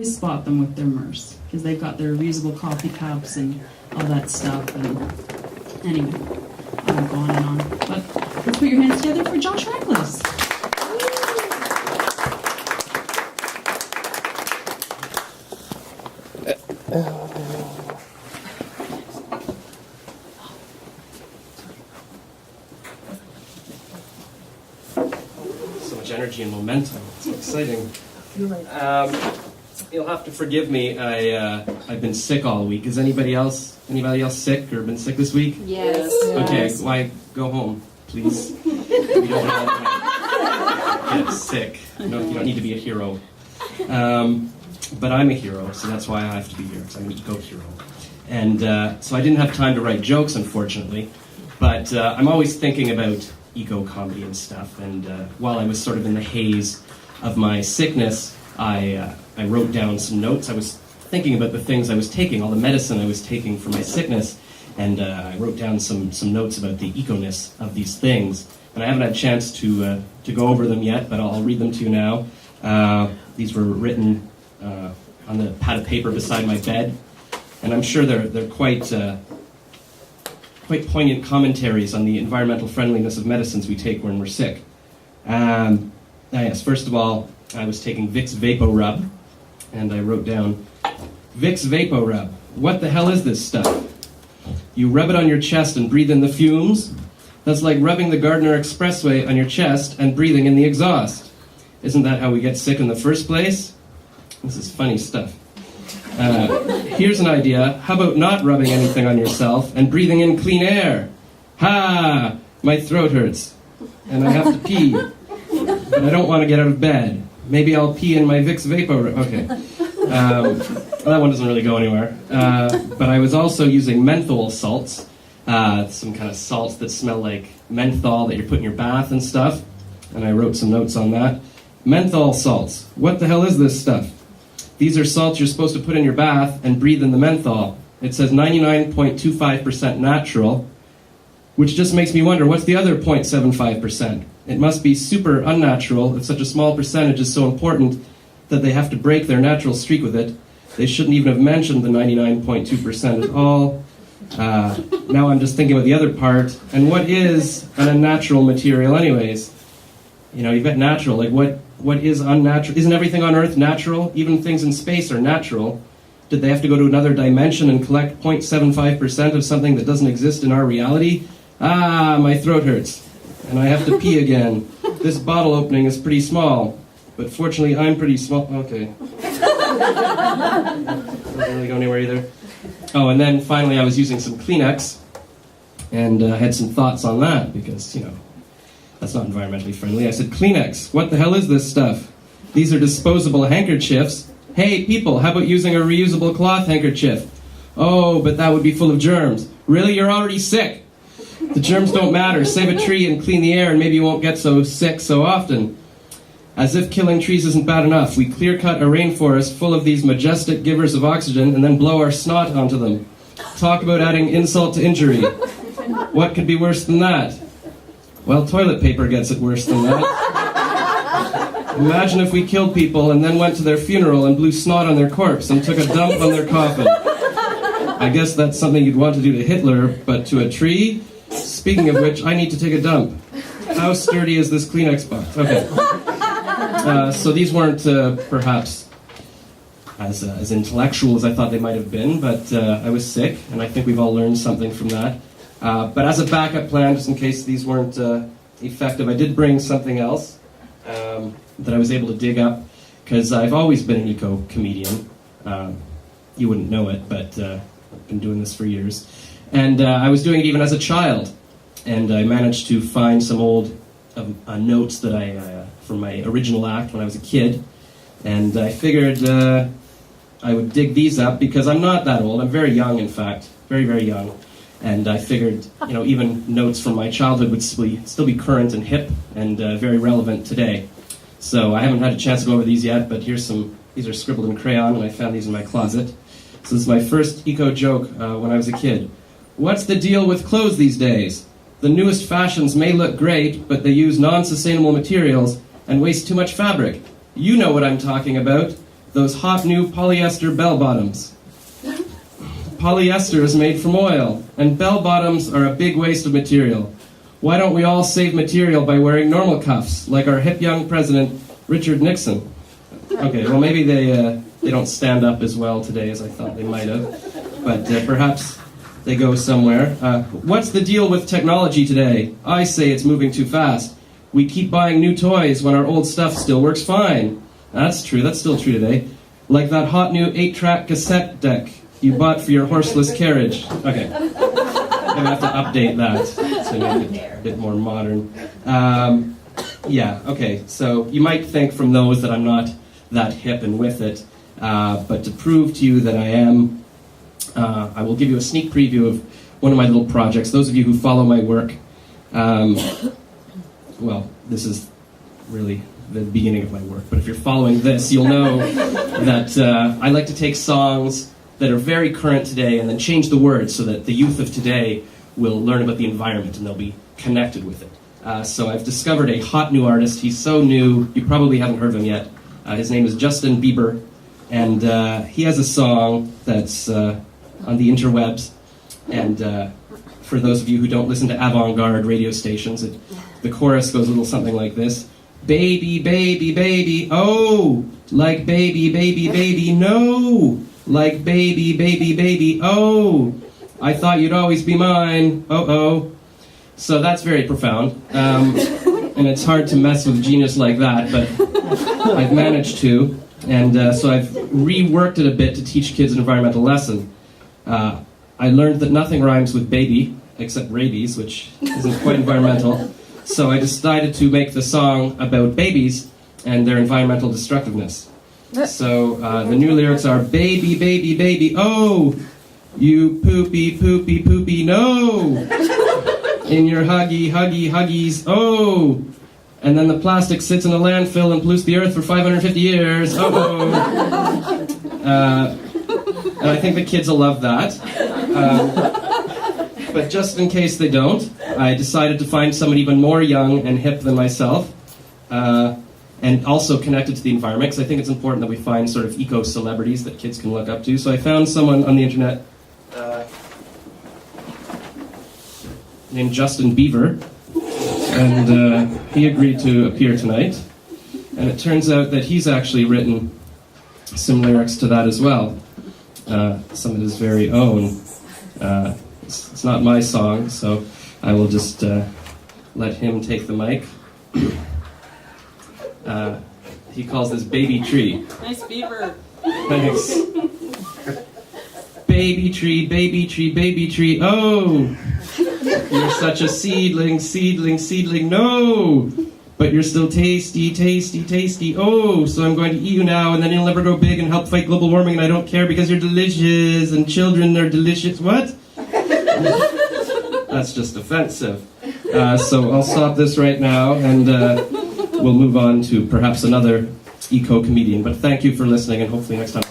spot them with their MERS because they've got their reusable coffee cups and all that stuff. And anyway, I won't go on and on. But let's put your hands together for Josh Reckless. So much energy and momentum. It's so exciting. You'll have to forgive me. I've been sick all week. Is anybody else sick or been sick this week? Yes. Okay, why go home, please? You don't want to get sick. No, you don't need to be a hero. But I'm a hero, so that's why I have to be here, because I'm an eco-hero. And so I didn't have time to write jokes, unfortunately. But I'm always thinking about eco-comedy and stuff. And while I was sort of in the haze of my sickness, I wrote down some notes. I was thinking about the things I was taking, all the medicine I was taking for my sickness, and I wrote down some notes about the eco-ness of these things. And I haven't had a chance to go over them yet, but I'll read them to you now. These were written on the pad of paper beside my bed, and I'm sure they're quite poignant commentaries on the environmental friendliness of medicines we take when we're sick. Yes, first of all, I was taking Vicks VapoRub, and I wrote down, Vicks VapoRub, what the hell is this stuff? You rub it on your chest and breathe in the fumes? That's like rubbing the Gardner Expressway on your chest and breathing in the exhaust. Isn't that how we get sick in the first place? This is funny stuff. Here's an idea. How about not rubbing anything on yourself and breathing in clean air? Ha! My throat hurts, and I have to pee, but I don't want to get out of bed. Maybe I'll pee in my Vicks Vapor. Okay. That one doesn't really go anywhere. But I was also using menthol salts, some kind of salts that smell like menthol that you put in your bath and stuff. And I wrote some notes on that. Menthol salts. What the hell is this stuff? These are salts you're supposed to put in your bath and breathe in the menthol. It says 99.25% natural, which just makes me wonder, what's the other 0.75%? It must be super unnatural if such a small percentage is so important that they have to break their natural streak with it. They shouldn't even have mentioned the 99.2% at all. Now I'm just thinking about the other part. And what is an unnatural material anyways? You know, you've got natural, like what is unnatural? Isn't everything on Earth natural? Even things in space are natural. Did they have to go to another dimension and collect 0.75% of something that doesn't exist in our reality? Ah, my throat hurts, and I have to pee again. This bottle opening is pretty small, but fortunately I'm pretty small. Okay. Doesn't really go anywhere either. Oh, and then finally I was using some Kleenex, and had some thoughts on that, because, you know, that's not environmentally friendly. I said, Kleenex, what the hell is this stuff? These are disposable handkerchiefs. Hey, people, how about using a reusable cloth handkerchief? Oh, but that would be full of germs. Really? You're already sick. The germs don't matter. Save a tree and clean the air, and maybe you won't get so sick so often. As if killing trees isn't bad enough, we clear-cut a rainforest full of these majestic givers of oxygen and then blow our snot onto them. Talk about adding insult to injury. What could be worse than that? Well, toilet paper gets it worse than that. Imagine if we killed people and then went to their funeral and blew snot on their corpse and took a dump on their coffin. I guess that's something you'd want to do to Hitler, but to a tree? Speaking of which, I need to take a dump. How sturdy is this Kleenex box? Okay. So these weren't perhaps as intellectual as I thought they might have been, but I was sick, and I think we've all learned something from that. But as a backup plan, just in case these weren't effective, I did bring something else that I was able to dig up, because I've always been an eco-comedian. You wouldn't know it, but I've been doing this for years. And I was doing it even as a child, and I managed to find some old notes that I from my original act when I was a kid, and I figured I would dig these up because I'm not that old. I'm very young, in fact, very, very young. And I figured, you know, even notes from my childhood would still be current and hip and very relevant today. So I haven't had a chance to go over these yet, but here's some. These are scribbled in crayon, and I found these in my closet. So this is my first eco joke when I was a kid. What's the deal with clothes these days? The newest fashions may look great, but they use non-sustainable materials and waste too much fabric. You know what I'm talking about. those hot new polyester bell-bottoms. Polyester is made from oil, and bell-bottoms are a big waste of material. Why don't we all save material by wearing normal cuffs, like our hip young president, Richard Nixon? Okay, well maybe they don't stand up as well today as I thought they might have, but perhaps they go somewhere. What's the deal with technology today? I say it's moving too fast. We keep buying new toys when our old stuff still works fine. That's true, that's still true today. Like that hot new 8-track cassette deck you bought for your horseless carriage. Okay, I'm gonna have to update that to make it a bit more modern. Yeah, okay, so you might think from those that I'm not that hip and with it, but to prove to you that I am, I will give you a sneak preview of one of my little projects. Those of you who follow my work, well, this is really the beginning of my work, but if you're following this, you'll know that I like to take songs that are very current today and then change the words so that the youth of today will learn about the environment and they'll be connected with it. So I've discovered a hot new artist. He's so new, you probably haven't heard of him yet. His name is Justin Bieber, and he has a song that's on the interwebs. And for those of you who don't listen to avant-garde radio stations, the chorus goes a little something like this. Baby, baby, baby, oh, like baby, baby, baby, no, like baby, baby, baby, oh, I thought you'd always be mine, oh. So that's very profound, and it's hard to mess with genius like that, but I've managed to, and so I've reworked it a bit to teach kids an environmental lesson. I learned that nothing rhymes with baby, except rabies, which isn't quite environmental. So I decided to make the song about babies and their environmental destructiveness. So the new lyrics are, baby, baby, baby, oh, you poopy, poopy, poopy, no, in your huggy, huggy, huggies, oh, and then the plastic sits in a landfill and pollutes the earth for 550 years, oh. And I think the kids will love that. But just in case they don't, I decided to find someone even more young and hip than myself, and also connected to the environment, because I think it's important that we find sort of eco-celebrities that kids can look up to. So I found someone on the internet named Justin Bieber, and he agreed to appear tonight. And it turns out that he's actually written some lyrics to that as well, some of his very own. It's not my song, so I will just let him take the mic. He calls this Baby Tree. Nice beaver. Thanks. Baby tree, baby tree, baby tree, oh! You're such a seedling, seedling, seedling, no! But you're still tasty, tasty, tasty, oh! So I'm going to eat you now, and then you'll never grow big and help fight global warming, and I don't care because you're delicious, and children are delicious. What? That's just offensive. So I'll stop this right now, and we'll move on to perhaps another eco-comedian. But thank you for listening, and hopefully next time.